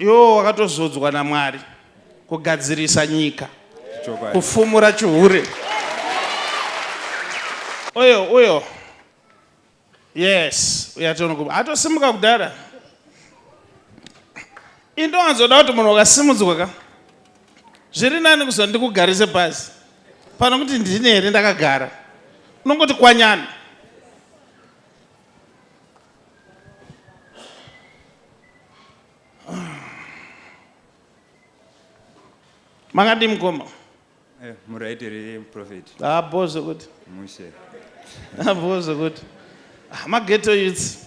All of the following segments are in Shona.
Yo wakatozodzwa naMwari kugadzirisa nyika. Kufumura chihure. Oyo. Yes, uyatonokuba. Atosimuka kudara. Indowanzoda kuti munhu wakasimudzwa ka. Zviri nani kuzwa ndikugarise pasi. Pano kuti ndine here ndakagara. Unongoti kwanyana. Makadi mukoma. Muraitiri Prophet. Bozo kuti. Mushe. Bozo kuti. Mageto youths.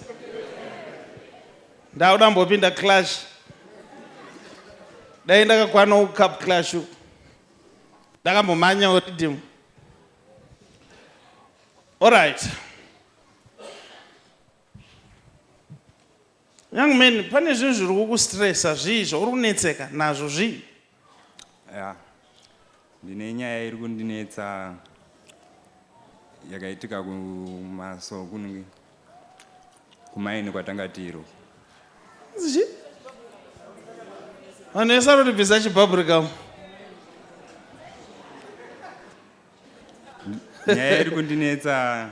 Ndauda mbopinda clash. Dai ndakakwana ucup clash. Ndakambomanya rhythm. All right. Young men, pane zvinhu zviri kukustressa zvizvo uri kunetseka nazvo zvii? Ya. Ndine nyaya iri kundinetsa yakaitika kumaso kunenge kumaini kwatanga tiro. Zvi? Vanhu vese vanotibvisa chibhabhurikamu. Nyaya iri kundinetsa.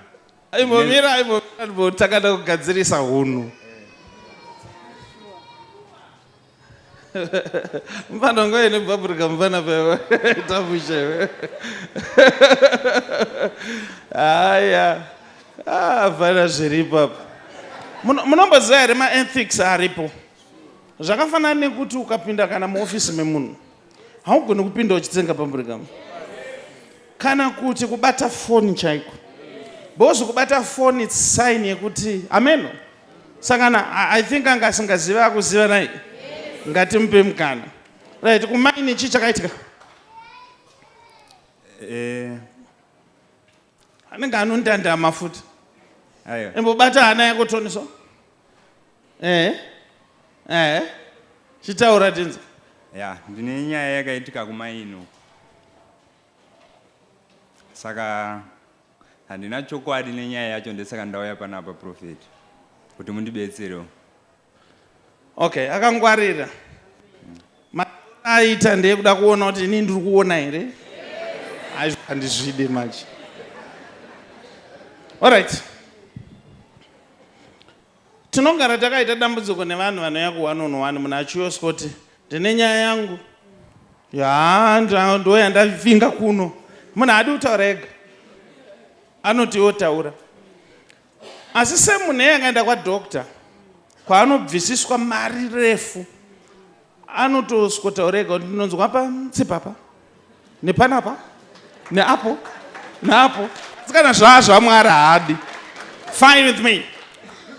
Aimbomira takada kugadzirisa hunhu. Mfana ngoye nebhabhurikamu mfana pewe tamushe. Aya. Fana zviripo apa. Munomboziva here ma-ethics aripo. Zvakafanana nekuti ukapinda kana muofisi memunhu haugoni kupinda uchitsenga bhabhurikamu. Kana kuti kubata foni chaiko. Bozo kubata foni it's sign yekuti ameno. Saka I think angasingaziva akuziva nai. Ngatimpe mukana. Right, kumaini chi chakaitika? Anenge anondanda mafuta. Ayo. Embobata hana yako toniso? Chitaura tinza. Ya, ndine nyaya yakaitika kumaino. Saka handina chokwadi nenyaya yacho ndesaka ndauya panapa Prophet. Kuti mundibetserewo. Okay, akangwarira. Aita ndekuda kuona kuti ini ndiri kuona here. Handizvide machi. All right. Tinogara takaita dambudziko nevanhu vanouya ku1on1 munhu achioswa kuti ndine nyaya yangu. Ndoya ndafinga kuno. Munhu haadi kutaura ega. Anoti otaura. Asi semunhu akaenda kwadhokta kwaanobvisiswa mari refu anotoskotaurega kuti ndinonzwa pamutsipa apa nepanapa neapo neapo tsikana zvazvo Mwari haadi. Fine with me.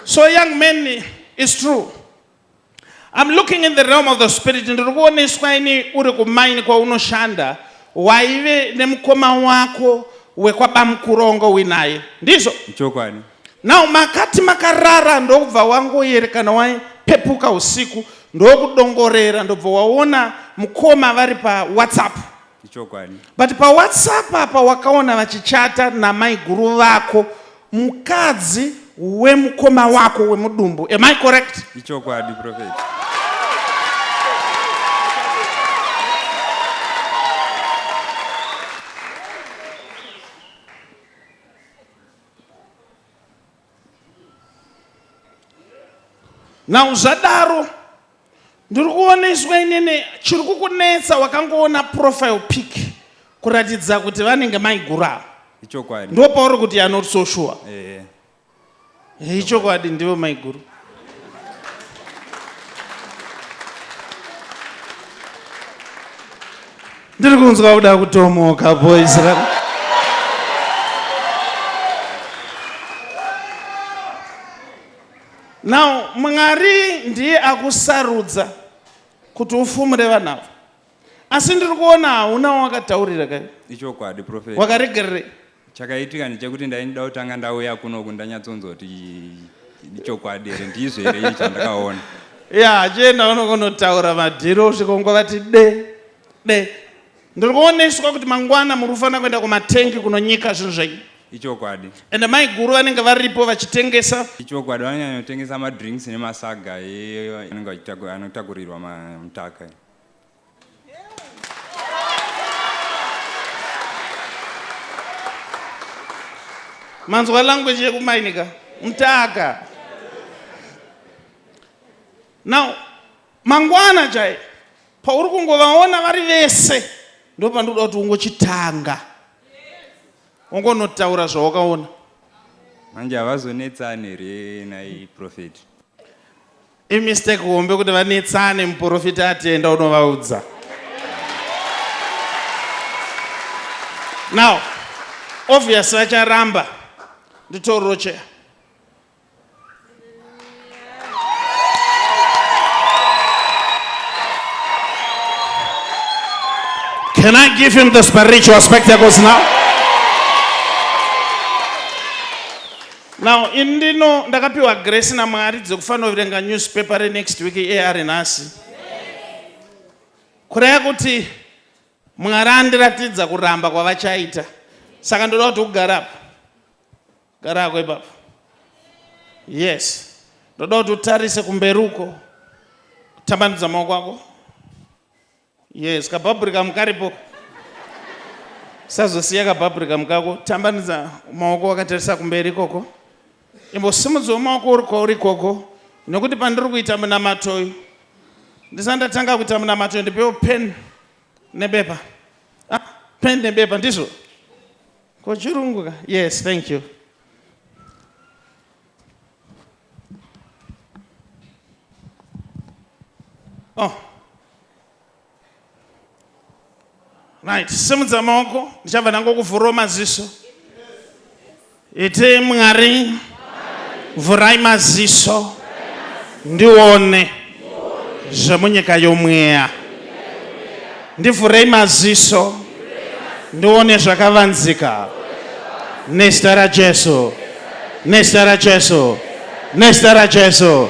So young men, it's true. I'm looking in the realm of the spirit. Ndiri kuoneswa ini uri kumaini kwaunoshanda waive nemukoma wako wekwabamukurongo winaye. Ndizvo? Chokwadi. Now makati makarara ndobva wangoyerekana waipepuka usiku ndokudongorera ndobva waona mukoma vari paWhatsApp. Chokwadi. But paWhatsApp apa wakaona vachichata namai guru vako mukadzi wemukoma wako wemudumbu. Am I correct? Chokwadi Prophet. Now zvadaro ndiri kuoneswa inene chiri kukunetsa wakangoona profile pic kuratidza kuti vanenge maigura. Chokwadi. Ndo pauri kuti you are not so sure. Chokwadi ndivo maiguru. Ndiri kunzwa kuda kutomoka boys. Now, Mwari ndiye akusarudza kuti ufumure vanavo. Asi ndiri kuona hauna wakataurira kai. Chokwadi Prophet. Wakaregerere. Chakaitika ndechekuti ndaida kutanga ndauya kuno kundanyatsonzoti chokwadi here ndizvo here ichi chandakaona. Achienda unokonotaura madhiro usvikongwa vati de. Ndiri kuoneswa kuti mangwana muri kufanira kuenda kumatengi kunonyika zvinhu zvenyu. ichokwadi. And mai guru vanenge varipo vachitengesa. Ichokwadi vanotengesa madrinks nemasaga anotakurirwa mutaka. Manzwa language yekumainika mtaka. Now mangwana chai pauri kungovaona vari vese ndo pandoda kuti ungochitanga ungonotaura zvawakaona. Manje havazonetsani here nai Prophet? Imistake hombe kuti vanetsane muprofiti atenda unovaudza. Now obviously vacharamba nditororoche. Can I give him the spiritual spectacles now? Now, indino ndakapiwa grace na Mwari dzekufanira kuverenga newspaper next week ari nhasi. Kureva kuti Mwari andiratidza kuramba kwavachaita. Saka ndoda kuti ugara apa. Gara ako ipapo. Yes. Ndoda kuti utarise kumberuko. Tambanudza maoko ako. Yes, kabhabhurika mukaripo. Sazosiya kabhabhurika mukako. Tambanudza maoko wakatarisa kumberi koko. Imbosimudzawo maoko uri koko. Nokuti pandiri kuita munamato uyu. Ndisandatanga kuita munamato ndipewo pen nebepa. Pen nebepa ndizvo. Kochirungu ka? Yes, thank you. Oh. Right, simudza maoko, ndichabva ndangokuvhurawo maziso. Ite Mwari, vhurai maziso, ndione zvemunyika yomweya. Ndivhurei maziso, ndione zvakavanzika. Nezita raJesu, nezita raJesu, nezita raJesu,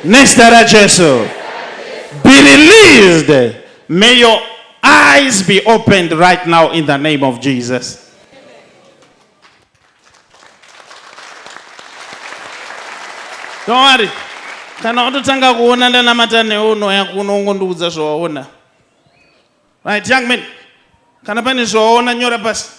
nezita raJesu. Be released. May your eyes be opened right now in the name of Jesus. Don't worry. Kana utotanga kuona ndanamata neuno yakuno ungondiudza zvawaona. Right, young men. Kana pane zvawaona nyora pasi.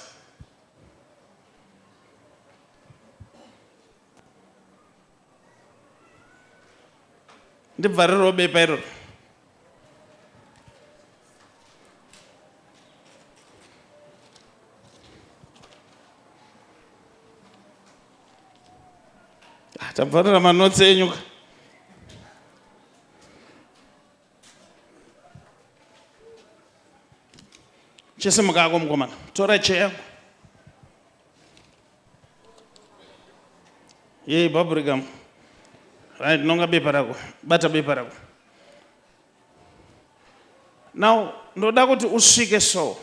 Ndibvariro bepa iroro. Tabvarira manotsi enyu. Chisimuka ako mukomana. Tora cheya. Yei bubblegum. Right, nonga bepa rako. Bata bepa rako. Now, ndoda kuti usvike so.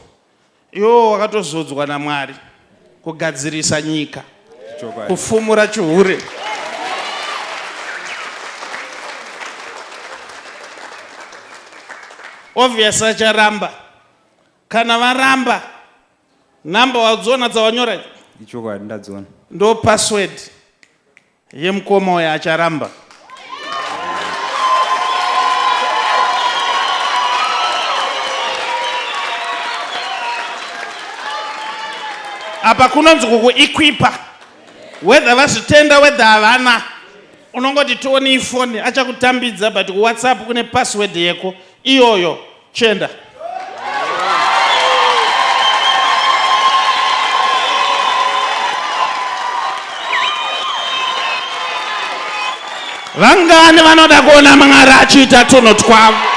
Iwo wakatozodzwa naMwari kugadzirisa nyika. Kufumura chihure. Obviously acharamba. Kana varamba namba wadziona dzawanyora ichokwadi ndadziona. Ndo password yemukoma uyo acharamba. Apa kunonzi kukuequipa. Whether vasitenda whether havana. Unongoti tione ifoni achakutambidza but WhatsApp kune password yeko iyoyo chenda. Vangani vanoda kuona Mwari achiita tunhu twavo.